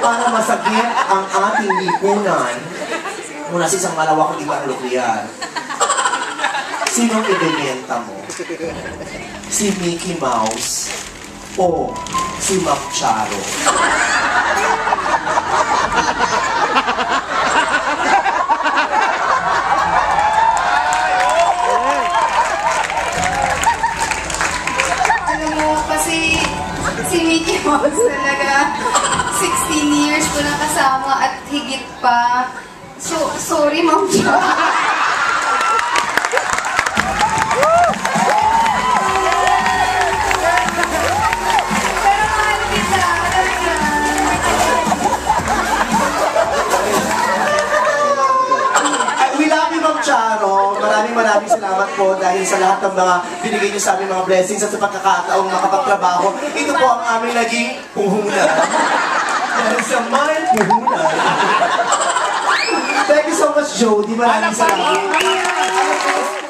para masagip ang ating lipunan mula sa isang malawak ng nuklear. Sinong ibebenta mo? Si Mickey Mouse o si Ma'am Charo? Alam mo, kasi si Mickey Mouse talaga 16 years ko na kasama at higit pa. So, sorry, Ma'am Charo. Charo, maraming salamat po dahil sa lahat ng mga binigay niyo sa aming mga blessings at sa pagkakataong makapagtrabaho. Ito po ang aming naging puhunan. Dahil sa may puhunan. Thank you so much, Jody. Maraming salamat.